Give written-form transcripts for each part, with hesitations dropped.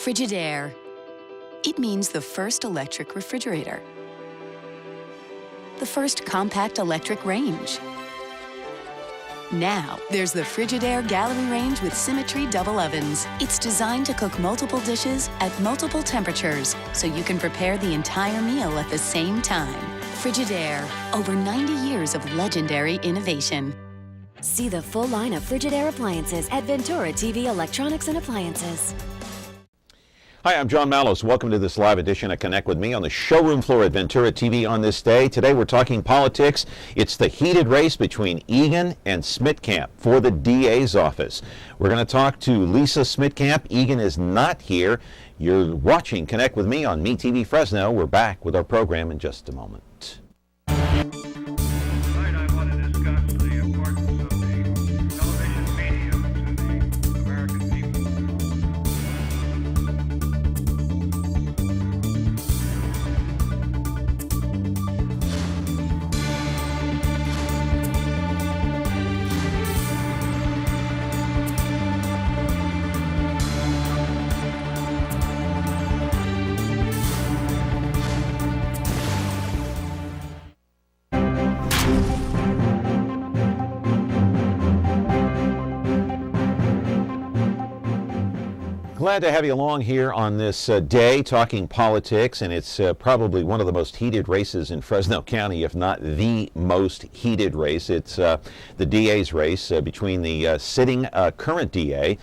Frigidaire. It means the first electric refrigerator. The first compact electric range. Now, there's the Frigidaire Gallery Range with Symmetry double ovens. It's designed to cook multiple dishes at multiple temperatures, so you can prepare the entire meal at the same time. Frigidaire, over 90 years of legendary innovation. See the full line of Frigidaire appliances at Ventura TV Electronics and Appliances. Hi, I'm John Mallos. Welcome to this live edition of Connect with Me on the showroom floor at Ventura TV on this day. Today we're talking politics. It's the heated race between Egan and smittcamp for the DA's office. We're going to talk to Lisa Smittcamp. Egan is not here. You're watching Connect with Me on MeTV Fresno. We're back with our program in just a moment. Glad to have you along here on this day talking politics, and it's probably one of the most heated races in Fresno County, if not the most heated race. It's the DA's race between the sitting current DA,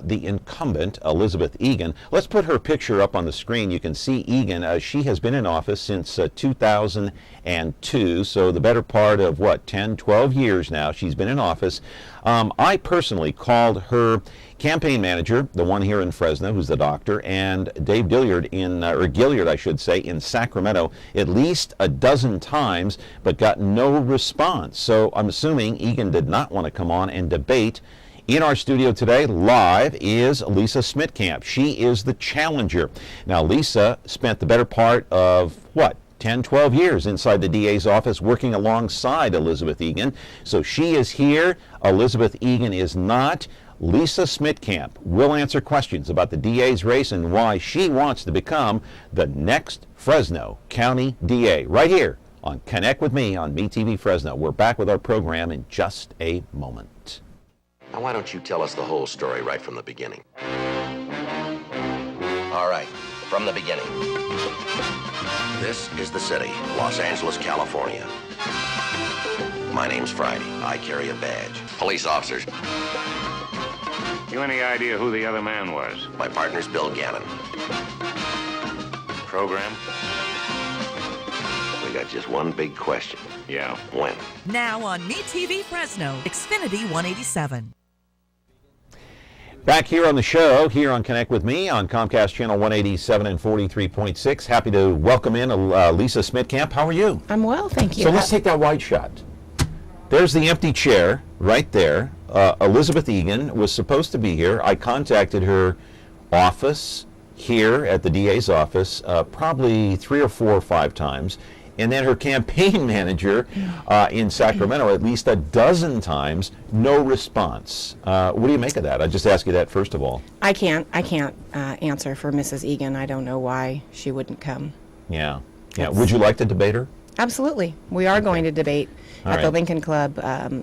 the incumbent, Elizabeth Egan. Let's put her picture up on the screen. You can see Egan. She has been in office since 2002, so the better part of, 10, 12 years now she's been in office. I personally called her campaign manager, the one here in Fresno, who's the doctor, and Dave Gilliard Gilliard, I should say, in Sacramento, at least a dozen times, but got no response. So I'm assuming Egan did not want to come on and debate. In our studio today, live, is Lisa Smittcamp. She is the challenger. Now, Lisa spent the better part of, 10, 12 years inside the DA's office working alongside Elizabeth Egan. So she is here. Elizabeth Egan is not. Lisa Smittcamp will answer questions about the DA's race and why she wants to become the next Fresno County DA. Right here on Connect with Me on MeTV Fresno. We're back with our program in just a moment. Now, why don't you tell us the whole story right from the beginning? All right, from the beginning. This is the city, Los Angeles, California. My name's Friday. I carry a badge. Police officers. You any idea who the other man was? My partner's Bill Gannon. Program? We got just one big question. Yeah. When? Now on MeTV Fresno, Xfinity 187. Back here on the show, here on Connect with Me on Comcast Channel 187 and 43.6. Happy to welcome in Lisa Smittcamp. How are you? I'm well, thank you. So let's take that wide shot. There's the empty chair right there. Elizabeth Egan was supposed to be here. I contacted her office here at the DA's office probably 3 or 4 or 5 times. And then her campaign manager in Sacramento at least a dozen times, no response. What do you make of that? I just ask you that first of all. I can't answer for Mrs. Egan. I don't know why she wouldn't come. Yeah. Would you like to debate her? Absolutely. We are going to debate at the right. Lincoln Club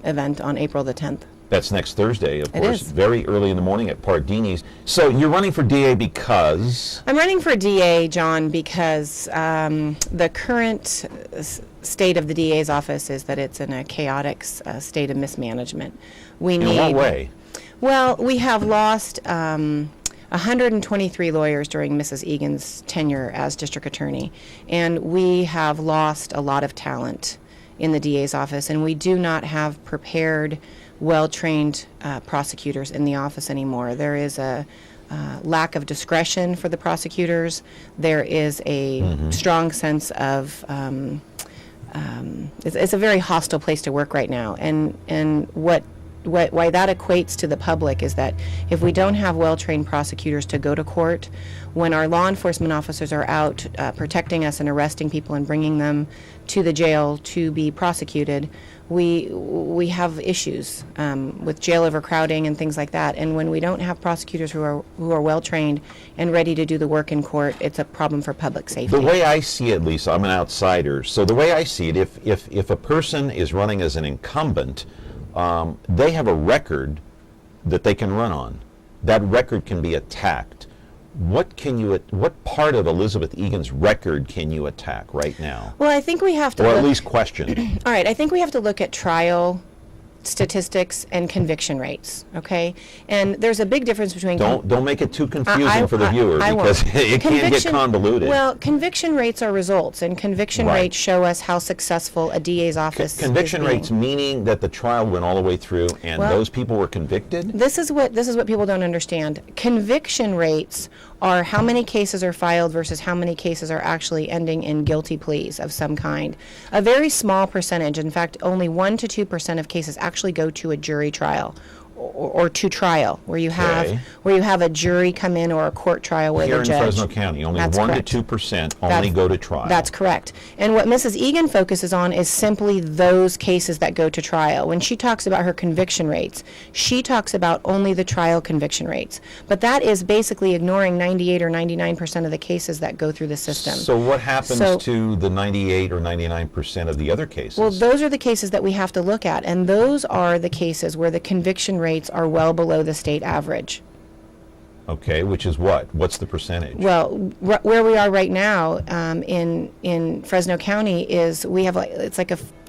event on April the 10th. That's next Thursday, of course. It is. Very early in the morning at Pardini's. So you're running for DA because? I'm running for DA, John, because the current state of the DA's office is that it's in a chaotic state of mismanagement. In what way? Well, we have lost 123 lawyers during Mrs. Egan's tenure as district attorney, and we have lost a lot of talent in the DA's office, and we do not have prepared, well-trained prosecutors in the office anymore. There is a lack of discretion for the prosecutors. There is a strong sense of it's a very hostile place to work right now, and why that equates to the public is that if we don't have well-trained prosecutors to go to court, when our law enforcement officers are out protecting us and arresting people and bringing them to the jail to be prosecuted, we have issues with jail overcrowding and things like that. And when we don't have prosecutors who are well trained and ready to do the work in court, it's a problem for public safety. The way I see it, Lisa, I'm an outsider. So the way I see it, if a person is running as an incumbent, they have a record that they can run on. That record can be attacked. What part of Elizabeth Egan's record can you attack right now? Well, I think we have to or at least question. All right, I think we have to look at trial statistics and conviction rates, okay? And there's a big difference between... Don't make it too confusing for the viewer, because it can get convoluted. Well, conviction rates are results, and conviction rates show us how successful a DA's office conviction is being. rates meaning that the trial went all the way through and those people were convicted? This is what people don't understand. Conviction rates are how many cases are filed versus how many cases are actually ending in guilty pleas of some kind. A very small percentage, in fact, only 1 to 2% of cases actually go to a jury trial or to trial, where you have a jury come in, or a court trial where Here the judge... in Fresno County, only 1 to 2% only go to trial. That's correct. And what Mrs. Egan focuses on is simply those cases that go to trial. When she talks about her conviction rates, she talks about only the trial conviction rates. But that is basically ignoring 98 or 99% of the cases that go through the system. So what happens to the 98 or 99% of the other cases? Well, those are the cases that we have to look at, and those are the cases where the conviction rates are well below the state average. Okay, which is what? What's the percentage? Well, where we are right now in Fresno County is we have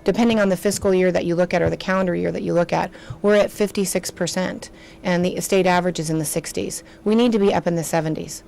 depending on the fiscal year that you look at or the calendar year that you look at, we're at 56%, and the state average is in the 60s. We need to be up in the 70s.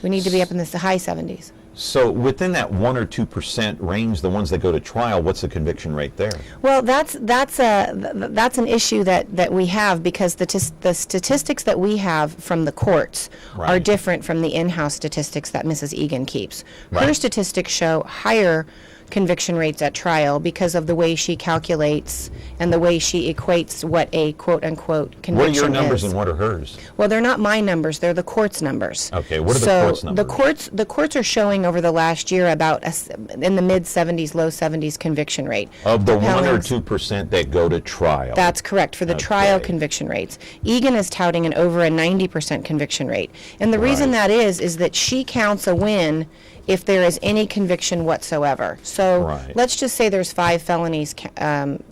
We need to be up in the high 70s. So within that 1 or 2% range, the ones that go to trial, what's the conviction rate there? Well, that's an issue that we have, because the statistics that we have from the courts are different from the in-house statistics that Mrs. Egan keeps. Her statistics show higher conviction rates at trial because of the way she calculates and the way she equates what a quote-unquote conviction is. What are your numbers and what are hers? Well, they're not my numbers, they're the court's numbers. Okay, what are the court's numbers? The courts are showing over the last year about in the mid-70s, low 70s conviction rate. Of the 1 or 2% that go to trial? That's correct, for the trial conviction rates. Egan is touting over a 90% conviction rate. And the reason that is that she counts a win if there is any conviction whatsoever. So let's just say there's 5 felonies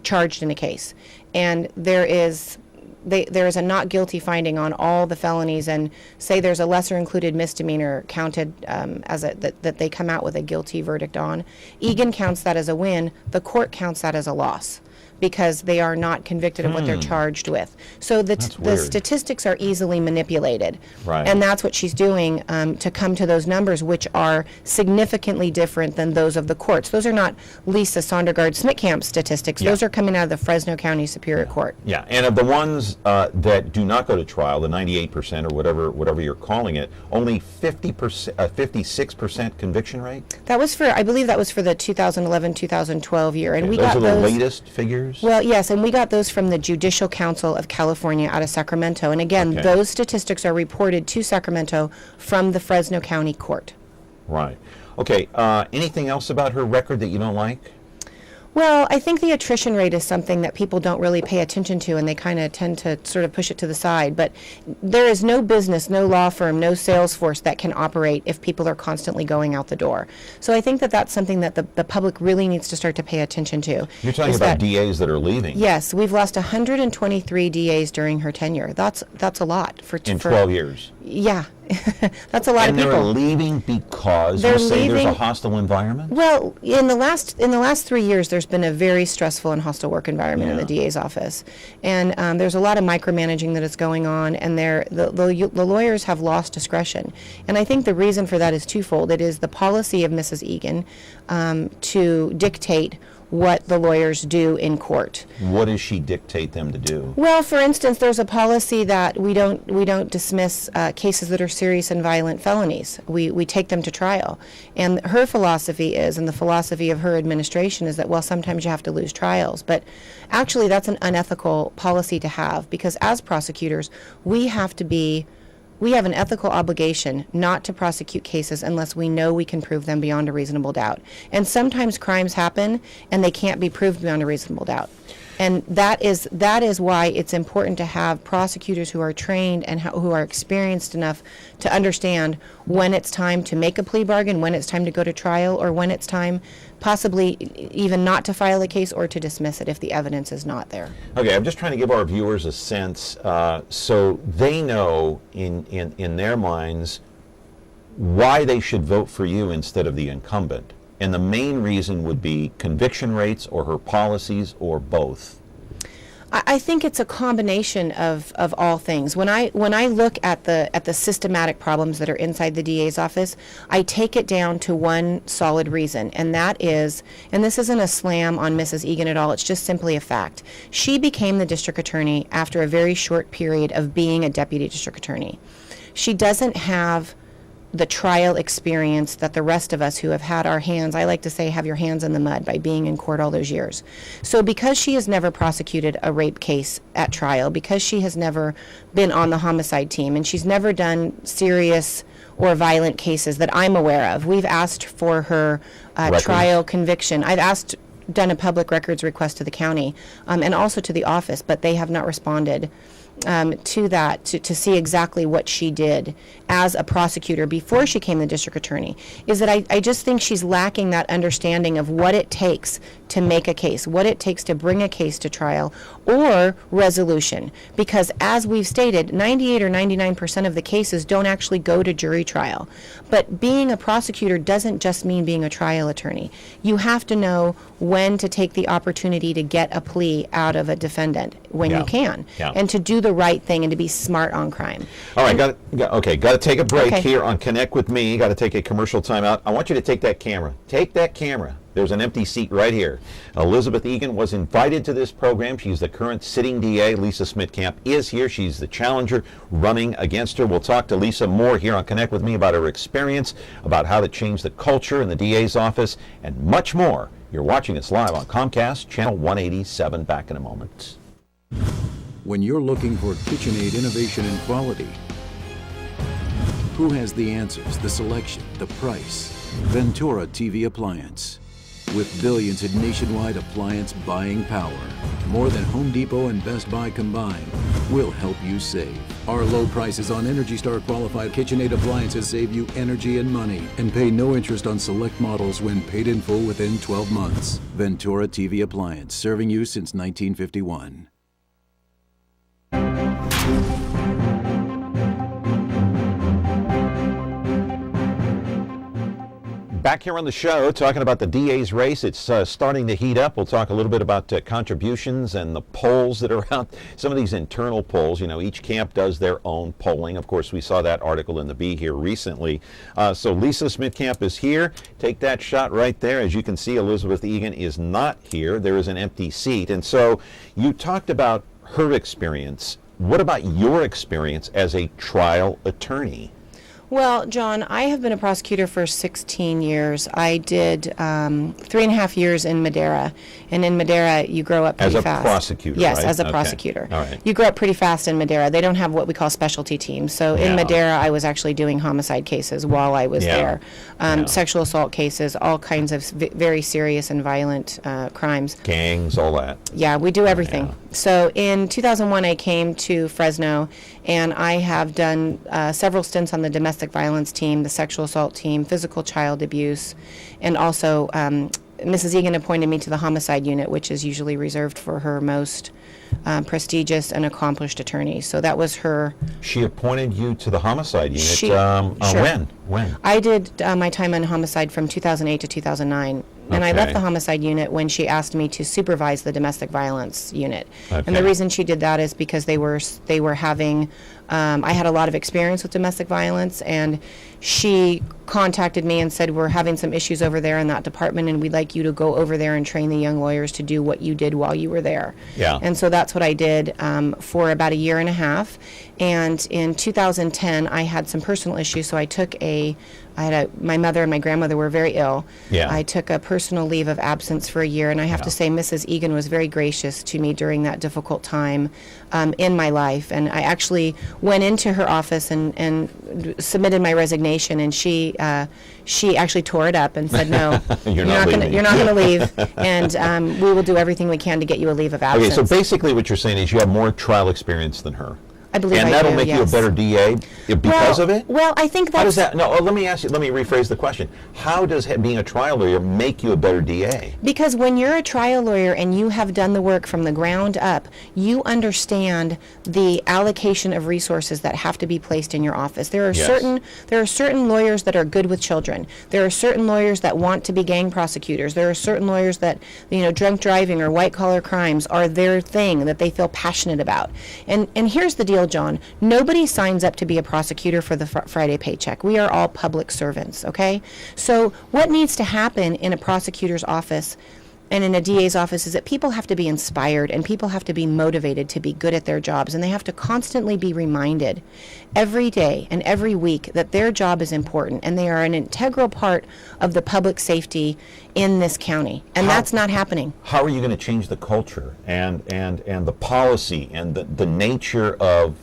charged in a case, and there is a not guilty finding on all the felonies, and say there's a lesser included misdemeanor counted that they come out with a guilty verdict on. Egan counts that as a win. The court counts that as a loss, because they are not convicted of what they're charged with. So the statistics are easily manipulated. And that's what she's doing to come to those numbers, which are significantly different than those of the courts. Those are not Lisa Sondergaard smittcamp statistics. Those are coming out of the Fresno County Superior Court. Yeah, and of the ones that do not go to trial, the 98% or whatever you're calling it, only 56% conviction rate? That was I believe that was for the 2011-2012 year. And we those got are the latest figures? Well, yes, and we got those from the Judicial Council of California out of Sacramento. And again, those statistics are reported to Sacramento from the Fresno County Court. Right. Okay, anything else about her record that you don't like? Well, I think the attrition rate is something that people don't really pay attention to, and they kind of tend to sort of push it to the side. But there is no business, no law firm, no sales force that can operate if people are constantly going out the door. So I think that that's something that the public really needs to start to pay attention to. You're talking about DAs that are leaving? Yes, we've lost 123 DAs during her tenure. That's a lot in 12 years. Yeah. That's a lot of people. And they're leaving because there's a hostile environment? Well, in the last 3 years, there's been a very stressful and hostile work environment in the DA's office. And there's a lot of micromanaging that is going on, and the lawyers have lost discretion. And I think the reason for that is twofold. It is the policy of Mrs. Egan to dictate what the lawyers do in court. What does she dictate them to do? Well, for instance, there's a policy that we don't dismiss cases that are serious and violent felonies. We take them to trial. And her philosophy is, and the philosophy of her administration is that, well, sometimes you have to lose trials. But actually, that's an unethical policy to have, because as prosecutors, we have an ethical obligation not to prosecute cases unless we know we can prove them beyond a reasonable doubt. And sometimes crimes happen and they can't be proved beyond a reasonable doubt. And that is why it's important to have prosecutors who are trained and who are experienced enough to understand when it's time to make a plea bargain, when it's time to go to trial, or when it's time possibly even not to file a case or to dismiss it if the evidence is not there. Okay, I'm just trying to give our viewers a sense so they know in their minds why they should vote for you instead of the incumbent. And the main reason would be conviction rates or her policies or both. I think it's a combination of all things. When I look at the systematic problems that are inside the DA's office, I take it down to one solid reason, and that is, and this isn't a slam on Mrs. Egan at all, it's just simply a fact. She became the district attorney after a very short period of being a deputy district attorney. She doesn't have the trial experience that the rest of us who have had our hands, I like to say, have your hands in the mud by being in court all those years. So because she has never prosecuted a rape case at trial, because she has never been on the homicide team, and she's never done serious or violent cases that I'm aware of. We've asked for her trial conviction. I've done a public records request to the county and also to the office, but they have not responded to that, to see exactly what she did as a prosecutor before she became the district attorney, is that I just think she's lacking that understanding of what it takes to make a case, what it takes to bring a case to trial or resolution. Because as we've stated, 98 or 99% of the cases don't actually go to jury trial. But being a prosecutor doesn't just mean being a trial attorney. You have to know when to take the opportunity to get a plea out of a defendant when you can, and to do the right thing and to be smart on crime. All right, got to take a break here on Connect with Me. Got to take a commercial timeout. I want you to take that camera. Take that camera. There's an empty seat right here. Elizabeth Egan was invited to this program. She's the current sitting DA. Lisa Smittcamp is here. She's the challenger running against her. We'll talk to Lisa more here on Connect with Me about her experience, about how to change the culture in the DA's office, and much more. You're watching us live on Comcast, channel 187. Back in a moment. When you're looking for KitchenAid innovation and quality, who has the answers, the selection, the price? Ventura TV Appliance. With billions in nationwide appliance buying power, more than Home Depot and Best Buy combined, we'll help you save. Our low prices on Energy Star qualified KitchenAid appliances save you energy and money, and pay no interest on select models when paid in full within 12 months. Ventura TV Appliance, serving you since 1951. Back here on the show, talking about the DA's race. It's starting to heat up. We'll talk a little bit about contributions and the polls that are out. Some of these internal polls, you know, each camp does their own polling. Of course, we saw that article in the Bee here recently. So Lisa Smittcamp is here. Take that shot right there. As you can see, Elizabeth Egan is not here. There is an empty seat. And so you talked about her experience. What about your experience as a trial attorney? Well, John, I have been a prosecutor for 16 years. I did 3.5 years in Madera. And in Madera, you grow up pretty fast. As a prosecutor, yes, right? as a Okay. prosecutor. All right. You grow up pretty fast in Madera. They don't have what we call specialty teams. So in Madera, I was actually doing homicide cases while I was there. Sexual assault cases, all kinds of very serious and violent crimes. Gangs, all that. Yeah, we do everything. So in 2001, I came to Fresno, and I have done several stints on the domestic violence team, the sexual assault team, physical child abuse, and also Mrs. Egan appointed me to the homicide unit, which is usually reserved for her most prestigious and accomplished attorneys. So that was her. She appointed you to the homicide unit. Sure. When? I did my time on homicide from 2008 to 2009. And I left the homicide unit when she asked me to supervise the domestic violence unit. And the reason she did that is because they were having, I had a lot of experience with domestic violence, and she contacted me and said, we're having some issues over there in that department, and we'd like you to go over there and train the young lawyers to do what you did while you were there. Yeah. And so that's what I did for about a year and a half. And in 2010, I had some personal issues, so I took my mother and my grandmother were very ill. Yeah. I took a personal leave of absence for a year, and I have to say Mrs. Egan was very gracious to me during that difficult time in my life. And I actually went into her office and submitted my resignation, and she actually tore it up and said, no, you're not going to leave, and we will do everything we can to get you a leave of absence. Okay, so basically what you're saying is you have more trial experience than her. I believe and I that'll do, make you a yes. better DA because of it? Well, I think that's... How does that... No, let me rephrase the question. How does being a trial lawyer make you a better DA? Because when you're a trial lawyer and you have done the work from the ground up, you understand the allocation of resources that have to be placed in your office. There are certain lawyers that are good with children. There are certain lawyers that want to be gang prosecutors. There are certain lawyers that, drunk driving or white collar crimes are their thing that they feel passionate about. And here's the deal, John. Nobody signs up to be a prosecutor for the Friday paycheck. We are all public servants, okay? So what needs to happen in a prosecutor's office and in a DA's office is that people have to be inspired and people have to be motivated to be good at their jobs, and they have to constantly be reminded every day and every week that their job is important and they are an integral part of the public safety in this county, and that's not happening. How are you going to change the culture and the policy and the nature of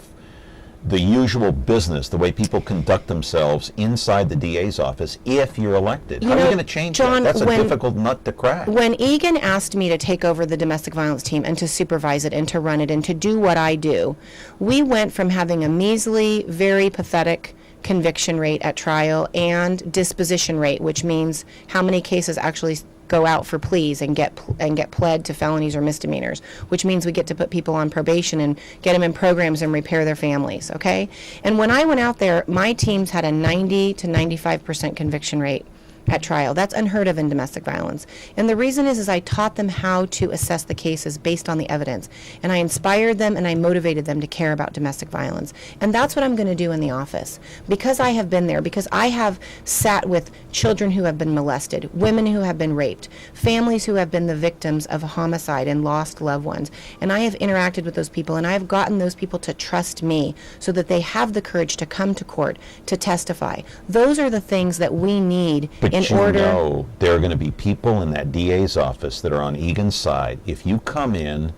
the usual business, the way people conduct themselves inside the DA's office if you're elected? How are you going to change John, that? That's a difficult nut to crack. When Egan asked me to take over the domestic violence team and to supervise it and to run it and to do what I do, we went from having a measly, very pathetic conviction rate at trial and disposition rate, which means how many cases actually go out for pleas and get pled to felonies or misdemeanors, which means we get to put people on probation and get them in programs and repair their families, okay? And when I went out there, my teams had a 90 to 95% conviction rate at trial. That's unheard of in domestic violence. And the reason is I taught them how to assess the cases based on the evidence. And I inspired them and I motivated them to care about domestic violence. And that's what I'm going to do in the office. Because I have been there, because I have sat with children who have been molested, women who have been raped, families who have been the victims of homicide and lost loved ones. And I have interacted with those people and I have gotten those people to trust me so that they have the courage to come to court, to testify. Those are the things that we need in order. There are going to be people in that DA's office that are on Egan's side. If you come in,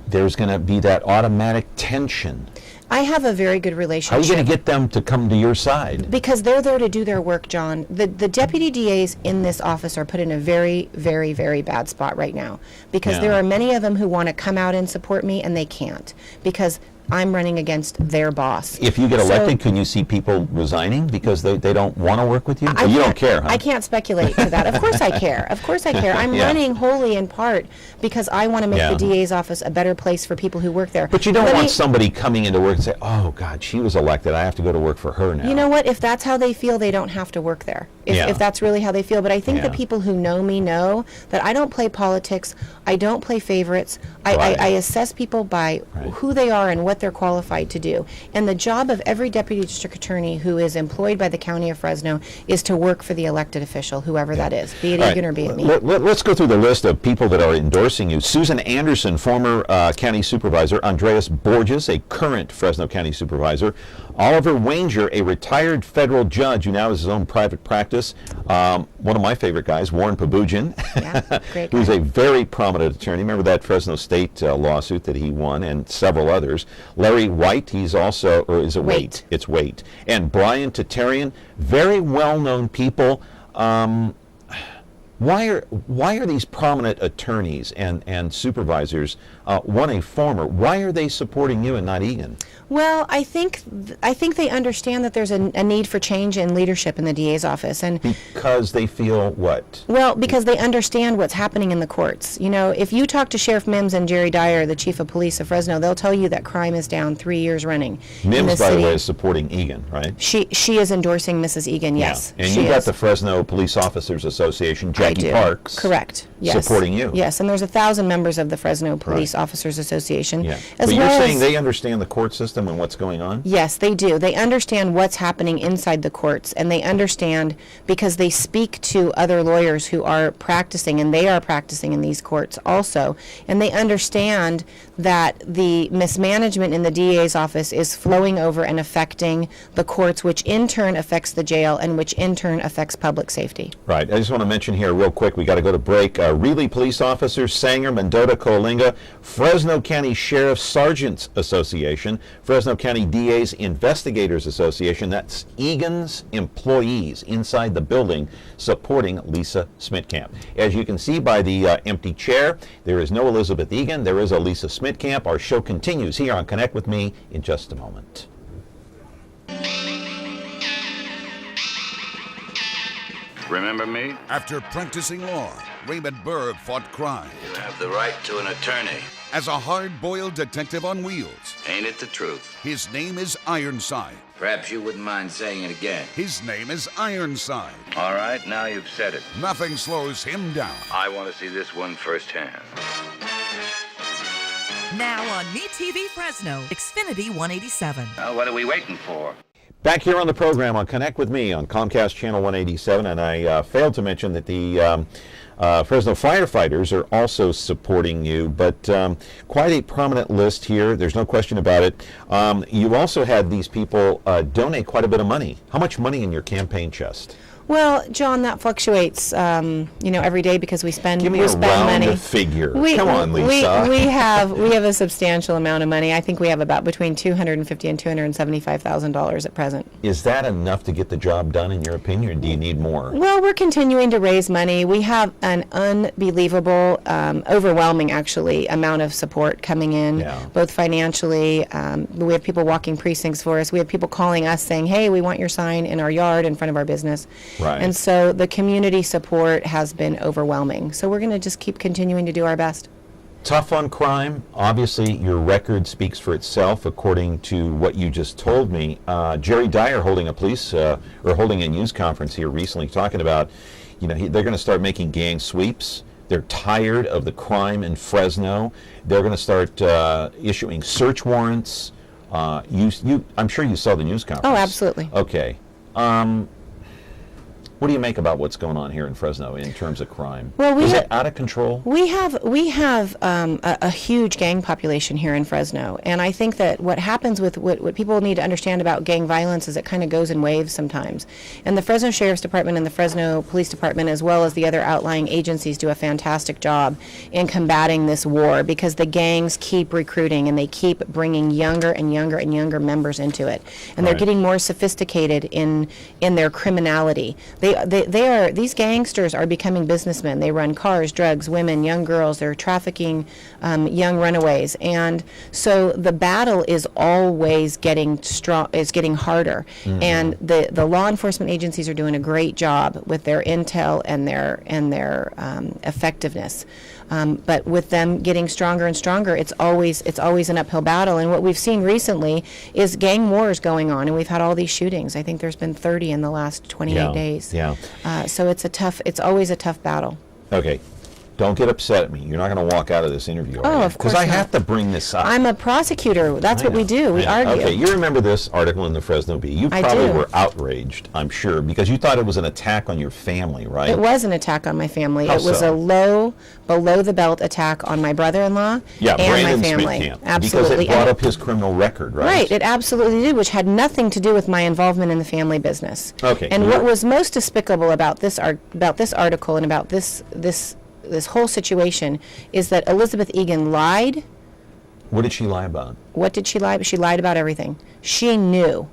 there's going to be that automatic tension. I have a very good relationship. How are you going to get them to come to your side? Because they're there to do their work, John. The deputy DAs in this office are put in a very, very, very bad spot right now. Because there are many of them who want to come out and support me, and they can't. Because I'm running against their boss. If you get elected, can you see people resigning because they don't want to work with you? Or you don't care, huh? I can't speculate to that. Of course I care. Of course I care. I'm running wholly in part because I want to make the DA's office a better place for people who work there. But you don't want somebody coming into work and say, oh, God, she was elected. I have to go to work for her now. You know what? If that's how they feel, they don't have to work there. If that's really how they feel. But I think the people who know me know that I don't play politics. I don't play favorites. I assess people by who they are and what they're qualified to do. And the job of every deputy district attorney who is employed by the county of Fresno is to work for the elected official, whoever that is, be it Egan or be it me. Let's go through the list of people that are endorsing you. Susan Anderson, former county supervisor. Andreas Borges, a current Fresno county supervisor. Oliver Wanger, a retired federal judge who now has his own private practice. One of my favorite guys, Warren Pabujian, great guy. who's a very prominent attorney. Remember that Fresno State lawsuit that he won, and several others. Larry White, he's also, or is it Waite? It's Waite. And Brian Tatarian, very well-known people. Why are these prominent attorneys and supervisors, one a former, why are they supporting you and not Egan? Well, I think they understand that there's a need for change in leadership in the DA's office, and because they feel what? Well, because they understand what's happening in the courts. You know, if you talk to Sheriff Mims and Jerry Dyer, the chief of police of Fresno, they'll tell you that crime is down 3 years running. Mims, by the way, is supporting Egan, right? She is endorsing Mrs. Egan, yes. Yeah. And you got the Fresno Police Officers Association, Jackie Parks, correct? Yes. Supporting you. Yes, and there's 1,000 members of the Fresno Police Officers Association. Yeah. But you're saying they understand the court system and what's going on? Yes, they do. They understand what's happening inside the courts, and they understand because they speak to other lawyers who are practicing, and they are practicing in these courts also, and they understand that the mismanagement in the DA's office is flowing over and affecting the courts, which in turn affects the jail, and which in turn affects public safety. Right. I just want to mention here, real quick. We got to go to break. Greeley Police Officers, Sanger, Mendota, Coalinga, Fresno County Sheriff's Sergeants Association, Fresno County DA's Investigators Association. That's Egan's employees inside the building supporting Lisa Smittcamp. As you can see by the empty chair, there is no Elizabeth Egan. There is a Lisa Smittcamp. Our show continues here on Connect with Me in just a moment. Remember me? After practicing law, Raymond Berg fought crime. You have the right to an attorney. As a hard-boiled detective on wheels, Ain't it the truth? his name is Ironside. Perhaps you wouldn't mind saying it again. His name is Ironside. All right, now you've said it. Nothing slows him down. I want to see this one firsthand. Now on MeTV Fresno, Xfinity 187. Well, what are we waiting for? Back here on the program on Connect with Me on Comcast Channel 187, and I failed to mention that the Fresno firefighters are also supporting you, but quite a prominent list here. There's no question about it. You also had these people donate quite a bit of money. How much money in your campaign chest? Well, John, that fluctuates, every day because we spend Give me a money. round figure. Come on, Lisa. We have a substantial amount of money. I think we have about between $250,000 and $275,000 at present. Is that enough to get the job done, in your opinion, or do you need more? Well, we're continuing to raise money. We have an unbelievable, overwhelming, actually, amount of support coming in, both financially. We have people walking precincts for us. We have people calling us saying, hey, we want your sign in our yard in front of our business. Right. And so the community support has been overwhelming. So we're going to just keep continuing to do our best. Tough on crime. Obviously, your record speaks for itself, according to what you just told me. Jerry Dyer holding a news conference here recently, talking about, they're going to start making gang sweeps. They're tired of the crime in Fresno. They're going to start issuing search warrants. I'm sure you saw the news conference. Oh, absolutely. Okay. What do you make about what's going on here in Fresno in terms of crime? Well, is it out of control? We have a huge gang population here in Fresno, and I think that what happens with what people need to understand about gang violence is it kind of goes in waves sometimes. And the Fresno Sheriff's Department and the Fresno Police Department, as well as the other outlying agencies, do a fantastic job in combating this war because the gangs keep recruiting and they keep bringing younger and younger and younger members into it, and they're getting more sophisticated in their criminality. These gangsters are becoming businessmen. They run cars, drugs, women, young girls. They're trafficking young runaways, and so the battle is always getting harder. Mm-hmm. And the law enforcement agencies are doing a great job with their intel and their effectiveness. But with them getting stronger and stronger, it's always an uphill battle. And what we've seen recently is gang wars going on, and we've had all these shootings. I think there's been 30 in the last 28 days. Yeah. So it's always a tough battle. Okay. Don't get upset at me. You're not going to walk out of this interview, Oh, of course because I not. have to bring this up. I'm a prosecutor. That's what we do. We argue. Okay, you remember this article in the Fresno Bee. You probably do. were outraged, I'm sure, because you thought it was an attack on your family, right? It was an attack on my family. How It was so? a low, below-the-belt attack on my brother-in-law and Brandon my family. Smittcamp, Absolutely. because it brought up his criminal record, right? Right, it absolutely did, which had nothing to do with my involvement in the family business. Okay. And what was most despicable about this article and about this whole situation is that Elizabeth Egan lied. What did she lie about? What did she lie about? She lied about everything. She knew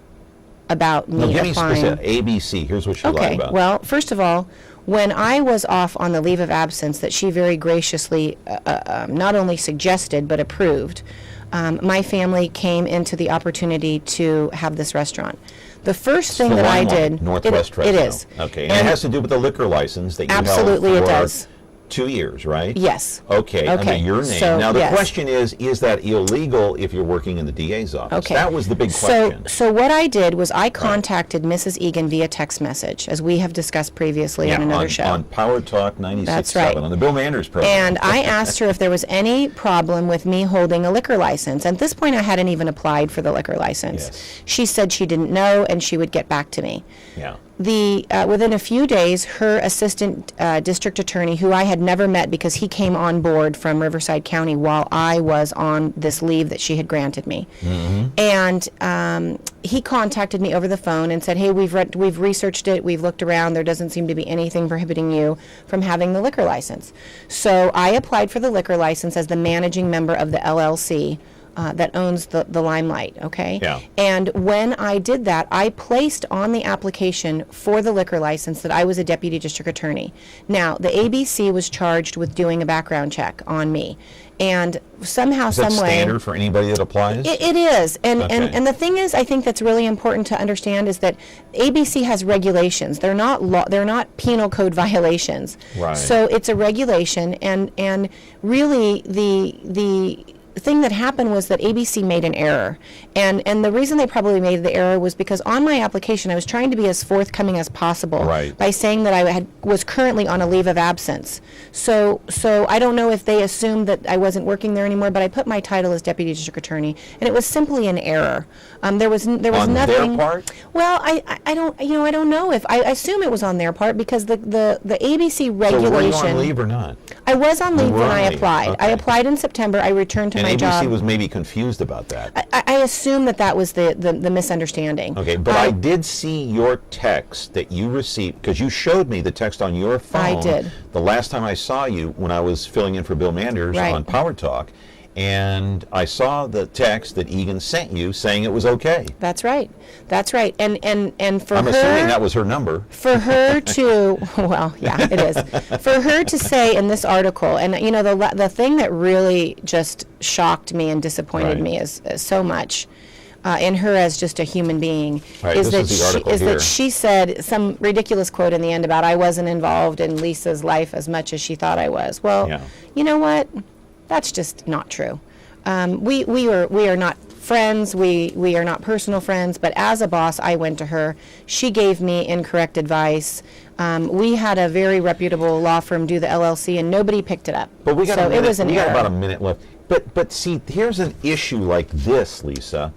about me Give me applying. specific. ABC. Here's what she lied about. Well, first of all, when I was off on the leave of absence that she very graciously not only suggested but approved, my family came into the opportunity to have this restaurant. The first thing that I did... Northwest Fresno. It is. Okay, and it has to do with the liquor license that you absolutely held it for does. 2 years, right? Yes. Okay, under your name. So, now, the yes. question is that illegal if you're working in the DA's office? Okay. That was the big question. So what I did was I contacted Mrs. Egan via text message, as we have discussed previously on another show. On Power Talk 96.7, That's right. on the Bill Manders program. And I asked her if there was any problem with me holding a liquor license. At this point, I hadn't even applied for the liquor license. Yes. She said she didn't know and she would get back to me. Yeah. within a few days, her assistant district attorney, who I had never met because he came on board from Riverside County while I was on this leave that she had granted me, and he contacted me over the phone and said, "Hey, we've researched it, we've looked around. There doesn't seem to be anything prohibiting you from having the liquor license." So I applied for the liquor license as the managing member of the LLC. That owns the Limelight, okay? Yeah. And when I did that, I placed on the application for the liquor license that I was a deputy district attorney. Now, the ABC was charged with doing a background check on me. And somehow, Is that some way... standard for anybody that applies? It is. And, Okay. and the thing is, I think that's really important to understand is that ABC has regulations. They're not penal code violations. Right. So it's a regulation, and really the thing that happened was that ABC made an error, and the reason they probably made the error was because on my application I was trying to be as forthcoming as possible by saying that I was currently on a leave of absence. So I don't know if they assumed that I wasn't working there anymore, but I put my title as deputy district attorney, and it was simply an error. There was on nothing. their part? Well, I don't know if I assume it was on their part because the ABC regulation. So were you on leave or not? I was on leave were when on I leave. applied. Okay. I applied in September. I returned to And my ABC job. was maybe confused about that. I assume that was the misunderstanding. Okay, but I did see your text that you received, because you showed me the text on your phone. I did. The last time I saw you when I was filling in for Bill Manders Right. on Power Talk, and I saw the text that Egan sent you saying it was okay. That's right. That's right. And for I'm her, assuming that was her number. for her to, well, yeah, it is. For her to say in this article, and you know, the thing that really just shocked me and disappointed me is so much in her as just a human being is that she said some ridiculous quote in the end about I wasn't involved in Lisa's life as much as she thought I was. Well, you know what? That's just not true. We are not friends. We are not personal friends. But as a boss, I went to her. She gave me incorrect advice. We had a very reputable law firm do the LLC, and nobody picked it up. But we got so it was an we got error. about a minute left. But see, here's an issue like this, Lisa.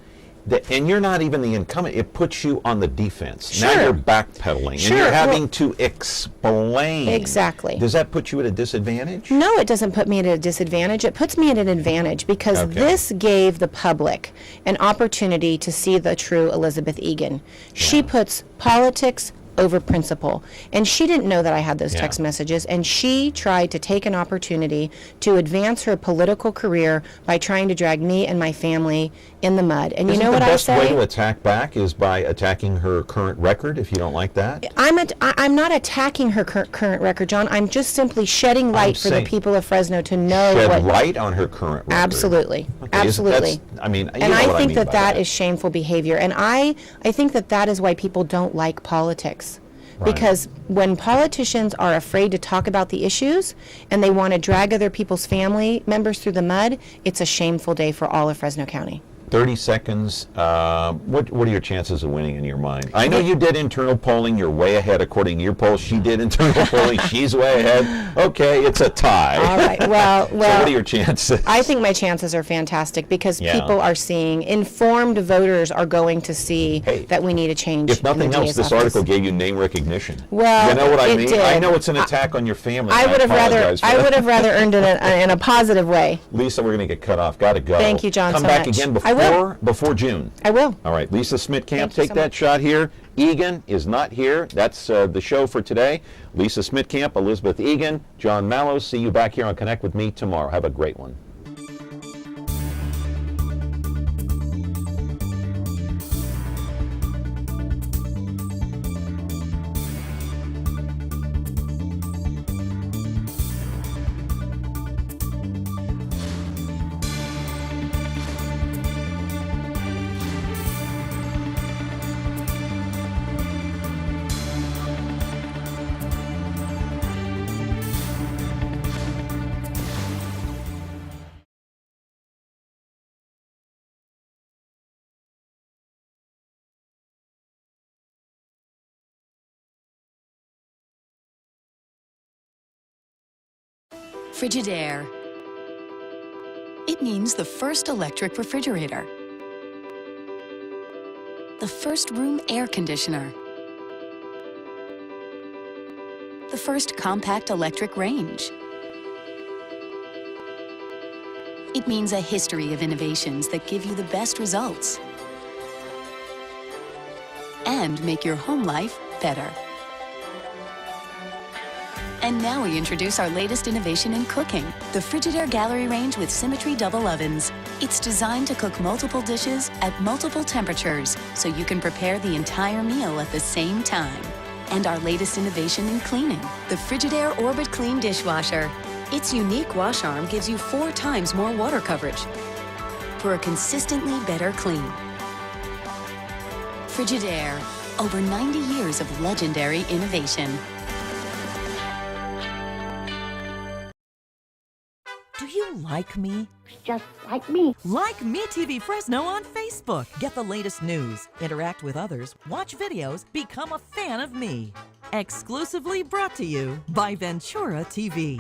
And you're not even the incumbent. It puts you on the defense. Now you're backpedaling, and you're having to explain. Exactly. Does that put you at a disadvantage? No, it doesn't put me at a disadvantage. It puts me at an advantage because this gave the public an opportunity to see the true Elizabeth Egan. She puts politics over principle. And she didn't know that I had those text messages, and she tried to take an opportunity to advance her political career by trying to drag me and my family in the mud. And you know what I say? The best way to attack back is by attacking her current record, if you don't like that? I'm not attacking her current record, John. I'm just simply shedding light for the people of Fresno to know shed light on her current record. Absolutely. Okay, absolutely. I mean, you and know I what think mean that by that is shameful behavior. And I think that is why people don't like politics. Because when politicians are afraid to talk about the issues and they want to drag other people's family members through the mud, it's a shameful day for all of Fresno County. 30 seconds. What are your chances of winning in your mind? I know you did internal polling. You're way ahead according to your poll. She did internal polling. She's way ahead. Okay, it's a tie. All right. Well. So what are your chances? I think my chances are fantastic because people are seeing, informed voters are going to see that we need a change. If nothing in the else, DA's this office. article gave you name recognition. Well, you know what I it mean? did. I know it's an attack on your family. I would have rather earned it in a positive way. Lisa, we're going to get cut off. Got to go. Thank you, John. Come so back much. again I will. before June. I will. All right, Lisa Smittcamp, Thank you take so that much. shot here. Egan is not here. That's the show for today. Lisa Smittcamp, Elizabeth Egan, John Mallow. See you back here on Connect with Me tomorrow. Have a great one. Frigidaire. It means the first electric refrigerator, the first room air conditioner, the first compact electric range. It means a history of innovations that give you the best results and make your home life better. And now we introduce our latest innovation in cooking, the Frigidaire Gallery Range with Symmetry Double Ovens. It's designed to cook multiple dishes at multiple temperatures, so you can prepare the entire meal at the same time. And our latest innovation in cleaning, the Frigidaire Orbit Clean Dishwasher. Its unique wash arm gives you 4 times more water coverage for a consistently better clean. Frigidaire, over 90 years of legendary innovation. Do you like me? Just like me. Like MeTV Fresno on Facebook. Get the latest news, interact with others, watch videos, become a fan of me. Exclusively brought to you by Ventura TV.